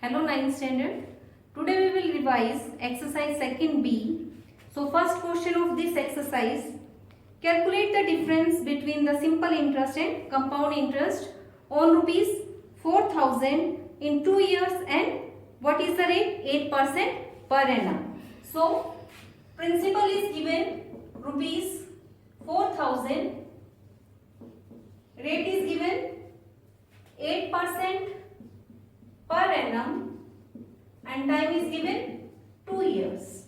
Hello 9th standard. Today we will revise exercise second B. So first question of this exercise, calculate the difference between the simple interest and compound interest on rupees 4,000 in 2 years and what is the rate? 8% per annum. So principal is given rupees 4,000, rate is given 8% per annum and time is given 2 years.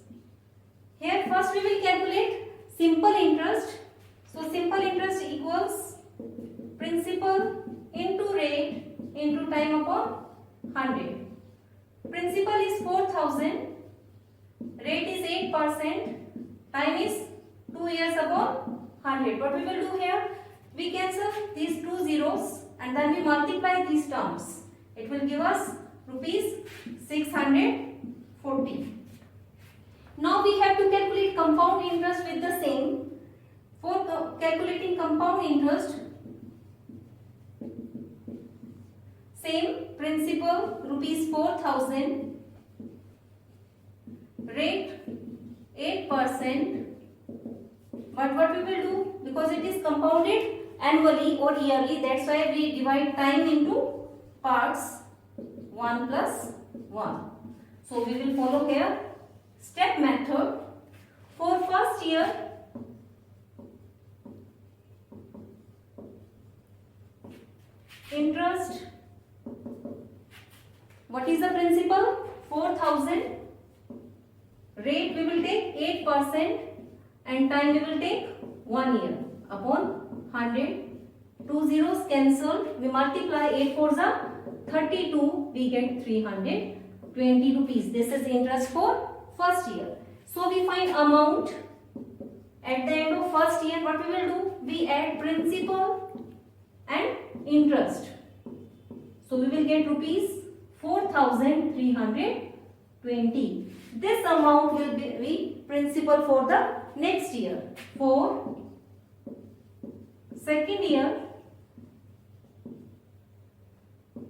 Here first we will calculate simple interest. So simple interest equals principal into rate into time upon 100. Principal is 4,000, rate is 8%, time is 2 years upon 100. What we will do here? We cancel these two zeros and then we multiply these terms. It will give us rupees 640. Now we have to calculate compound interest with the same. For calculating compound interest, same principal rupees 4,000, rate 8%. But what we will do, because it is compounded annually or yearly, that's why we divide time into parts 1 plus 1. So we will follow here step method. For first year, interest, what is the principal? 4,000, rate we will take 8% and time we will take 1 year upon 100. Two zeros cancelled, we multiply 8 fours are 32, we get 320 rupees. This is interest for first year. So we find amount at the end of first year. What we will do? We add principal and interest. So we will get rupees 4,320. This amount will be principal for the next year. For second year,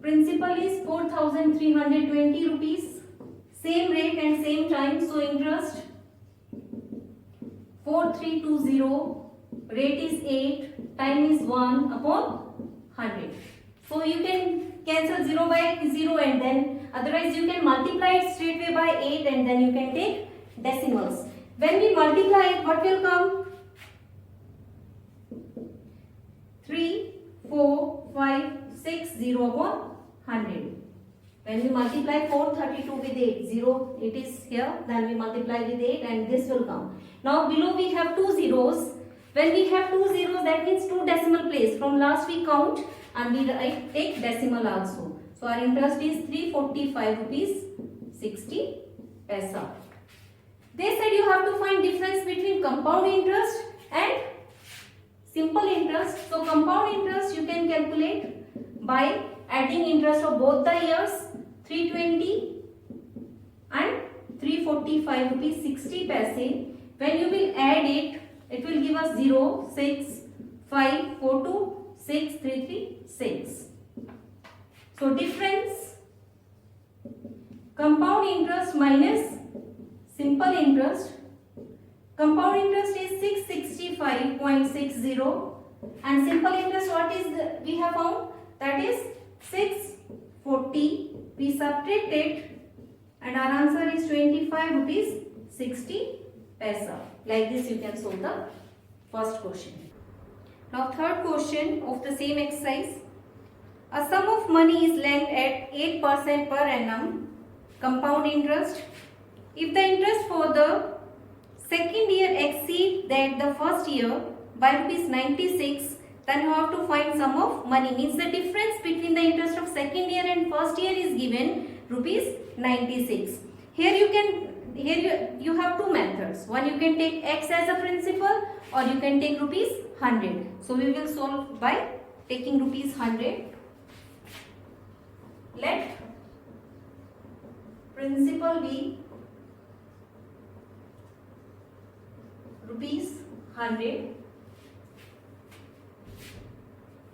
principal is 4,320 rupees, same rate and same time, so interest 4,320, rate is 8, time is 1 upon 100. So you can cancel 0 by 0 and then otherwise you can multiply it straight away by 8 and then you can take decimals. When we multiply it, what will come? 3, 4, 5, 6, 0 upon 100. When we multiply 432 with 8, 0 it is here, then we multiply with 8 and this will come. Now below we have two zeros. When we have two zeros, that means two decimal place. From last we count and we take decimal also. So our interest is 345 rupees 60 paisa. They said you have to find difference between compound interest and simple interest. So compound interest you can calculate by adding interest of both the years, 320 and 345 rupees 60 paise. When you will add it, it will give us 0, 6, 5, 4, 2, 6, 3, 3, 6. So difference, compound interest minus simple interest. Compound interest is 665.60 and simple interest what is we have found? That is 640. We subtract it and our answer is 25 rupees 60 paisa. Like this you can solve the first question. Now third question of the same exercise. A sum of money is lent at 8% per annum, compound interest. If the interest for the second year exceeds that the first year by rupees 96, then you have to find sum of money. Means the difference between the interest of second year and first year is given rupees 96. Here you have two methods. One you can take x as a principal or you can take rupees 100. So we will solve by taking rupees 100. Let principal be rupees 100.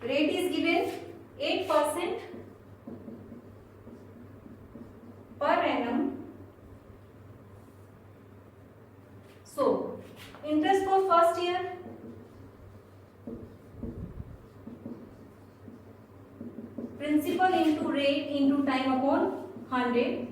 Rate is given 8% upon 100.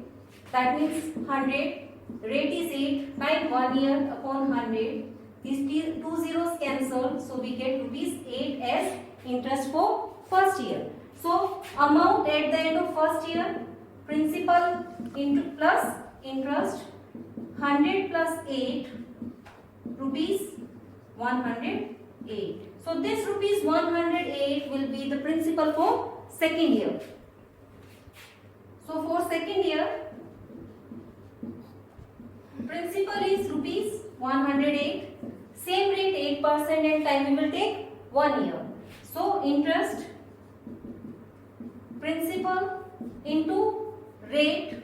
That means 100. Rate is 8. Time 1 year upon 100. These two zeros cancel. So we get rupees 8 as interest for first year. So amount at the end of first year, principal into plus interest, 100 plus 8, rupees 108. So this rupees 108 will be the principal for second year. So for second year, principal is rupees 108. Same rate 8% and time we will take 1 year. So interest, principal into rate,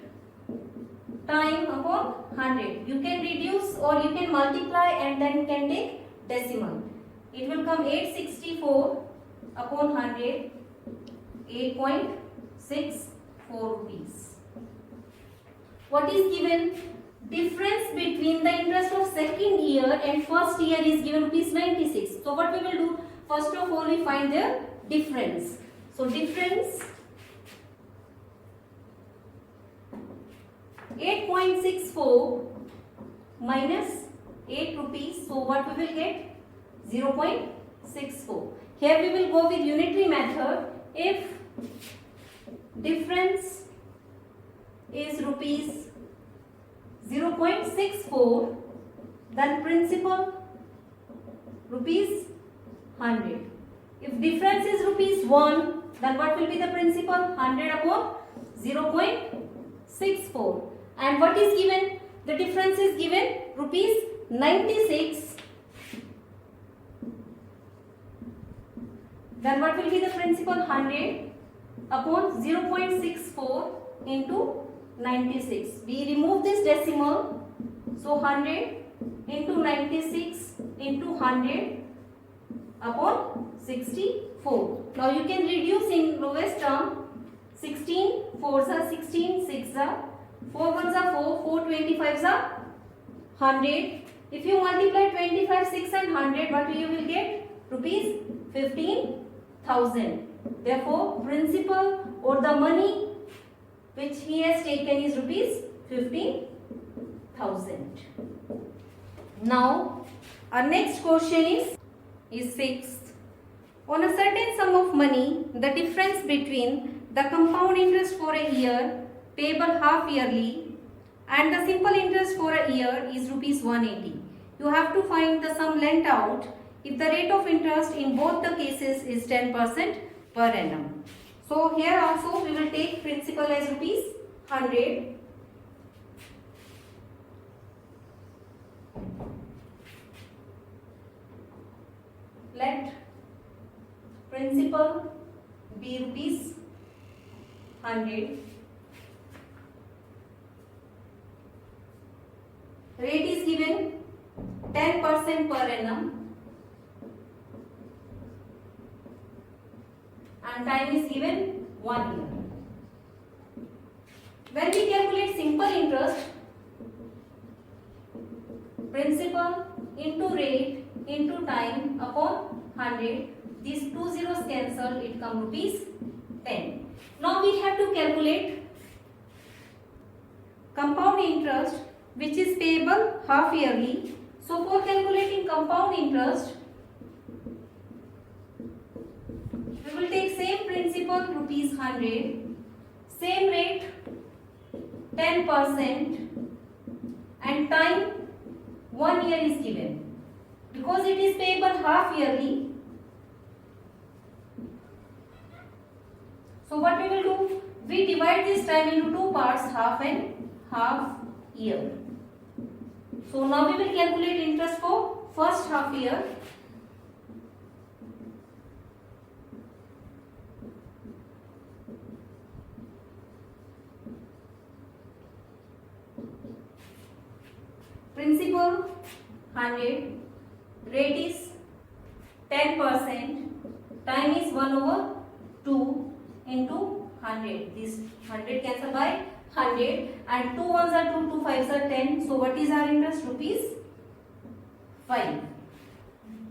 time upon 100. You can reduce or you can multiply and then can take decimal. It will come 864 upon 100, 8.64 rupees. What is given? Difference between the interest of second year and first year is given rupees 96. So what we will do? First of all, we find the difference. So difference 8.64 minus 8 rupees. So what we will get? 0.64. Here we will go with unitary method. If difference is rupees 0.64, then principal rupees 100. If difference is rupees 1, then what will be the principal? 100 upon 0.64. And what is given? The difference is given rupees 96. Then what will be the principal? 100 upon 0.64 into 96. We remove this decimal. So 100 into 96 into 100 upon 64. Now you can reduce in lowest term. 16 4s are 16, 6s are 4 1s are 4, 4 25s are 100. If you multiply 25, 6 and 100, what you will get? Rupees 15,000. Therefore, principal or the money which he has taken is rupees 15,000. Now, our next question is 6th. On a certain sum of money, the difference between the compound interest for a year payable half yearly and the simple interest for a year is rupees 180. You have to find the sum lent out if the rate of interest in both the cases is 10% per annum. So here also we will take principal as rupees 100. Let principal be rupees 100. Rate is given 10% per annum. And time is given 1 year. When we calculate simple interest, principal into rate into time upon 100, these two zeros cancel, it comes rupees 10. Now we have to calculate compound interest which is payable half yearly. So for calculating compound interest, we will take same principal rupees 100, same rate 10% and time 1 year is given. Because it is payable half yearly, so what we will do? We divide this time into two parts, half and half year. So now we will calculate interest for first half year. Principal 100, rate is 10%, time is 1/2 into 100. This 100 cancel by 100 and 2 1s are 2, 2 5s are 10. So what is our interest? Rupees 5.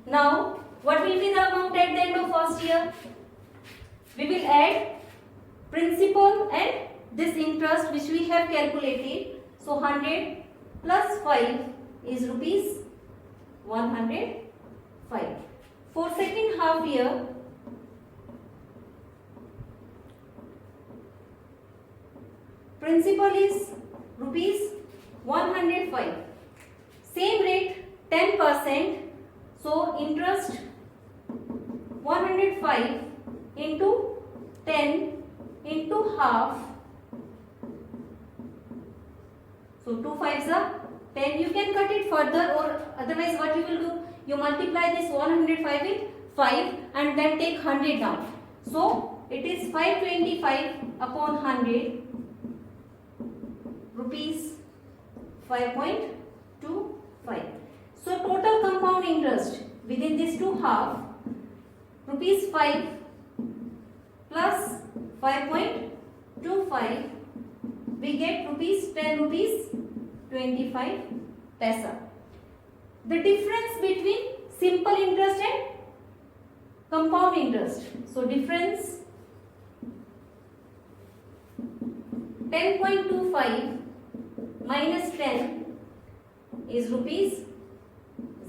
Now what will be the amount at the end of first year? We will add principal and this interest which we have calculated. So 100 plus 5 is rupees 105. For second half year, principal is rupees 105. Same rate 10%. So interest 105 into 10 into half. So 2 5s are 10. You can cut it further, or otherwise what you will do, you multiply this 105 with 5 and then take 100 down. So it is 525 upon 100 rupees 5.25. So total compound interest within these two half, rupees 5 plus 5.25, we get rupees 10 rupees 25 paisa. The difference between simple interest and compound interest. So difference 10.25 minus 10 is rupees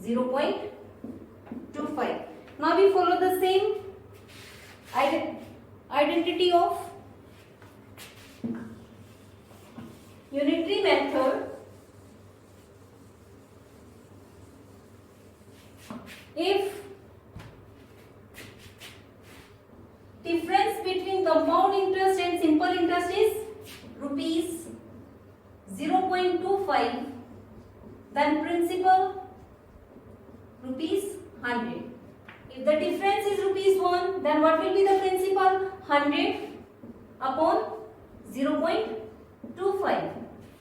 0.25. Now we follow the same identity of unitary method. If difference between compound interest and simple interest is rupees 0.25, then principal rupees 100. If the difference is rupees 1, then what will be the principal? 100 upon 0.25.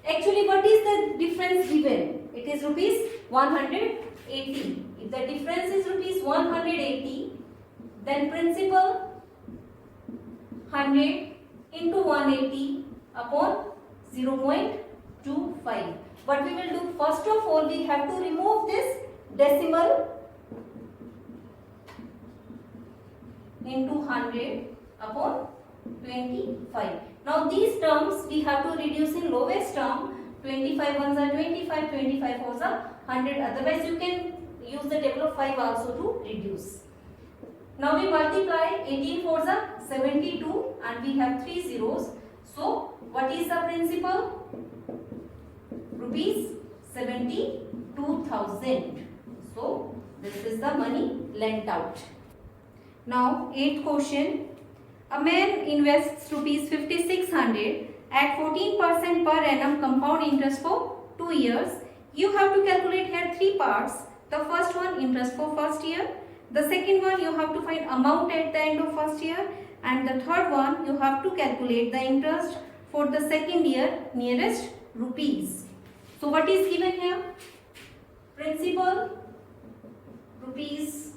Actually, what is the difference given? It is rupees 180. If the difference is rupees 180, then principal 100 into 180 upon 0.25. What we will do, first of all, we have to remove this decimal into 100 upon 25. Now these terms we have to reduce in lowest term. 25 ones are 25, 25 fours are 100. Otherwise you can use the table of 5 also to reduce. Now we multiply. 18 fours are 72 and we have 3 zeros. So what is the principal? Rupees 72,000. So this is the money lent out. Now 8th question. A man invests rupees 5600 at 14% per annum compound interest for 2 years. You have to calculate here 3 parts. The first one, interest for first year. The second one, you have to find amount at the end of first year. And the third one, you have to calculate the interest for the second year nearest rupees. So what is given here? Principal rupees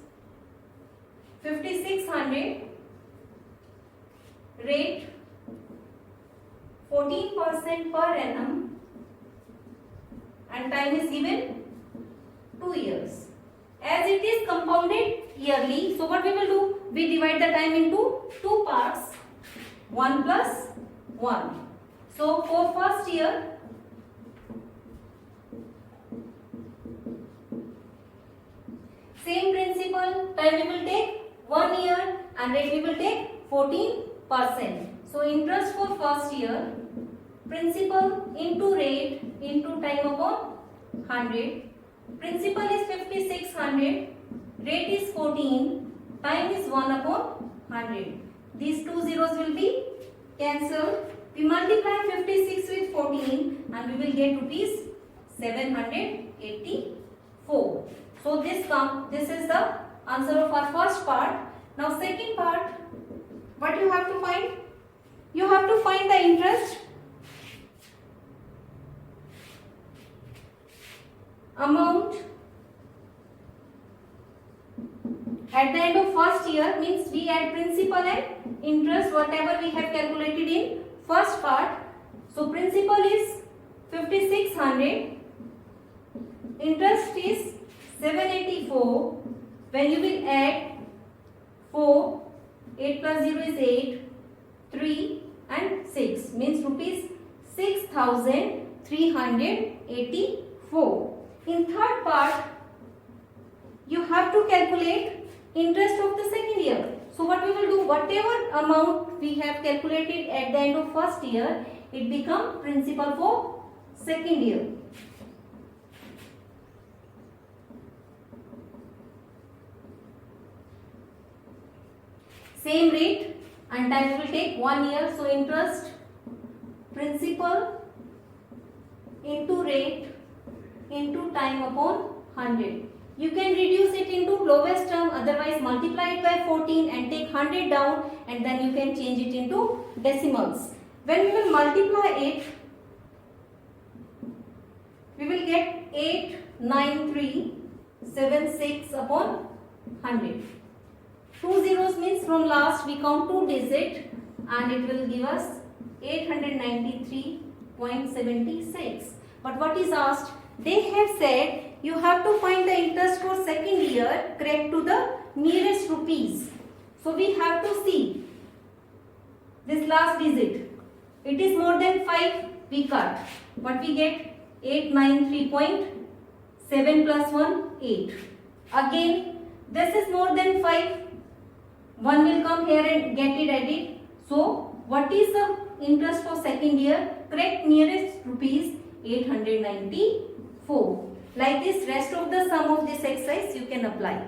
5600, rate 14% per annum, and time is given 2 years. As it is compounded yearly, so what we will do? We divide the time into 2 parts, 1 plus 1. So for first year, same principle, time we will take 1 year and rate we will take 14%. So interest for first year, principal into rate into time upon 100. Principal is 5600, rate is 14, time is 1 upon 100. These 2 zeros will be cancelled. We multiply 56 with 14 and we will get rupees 784. So this is the answer of our first part. Now second part, what you have to find? You have to find the interest amount at the end of first year, means we add principal and interest whatever we have calculated in first part. So principal is 5600, interest is 784. When you will add 4, 8 plus 0 is 8, 3 and 6 means rupees 6,384. In third part, you have to calculate interest of the second year. So what we will do, whatever amount we have calculated at the end of first year, it become principal for second year. Same rate and time will take 1 year. So interest, principal into rate into time upon 100. You can reduce it into lowest term, otherwise multiply it by 14 and take 100 down, and then you can change it into decimals. When we will multiply it, we will get 89376 upon 100. 2 zeros means from last we count 2 digit and it will give us 893.76. But what is asked? They have said you have to find the interest for second year correct to the nearest rupees. So we have to see this last digit. It is more than 5, we cut. But we get 893.7 plus 1, 8. Again, this is more than 5. 1 will come here and get it added. So, what is the interest for second year? Correct nearest rupees 894. Like this, rest of the sum of this exercise you can apply.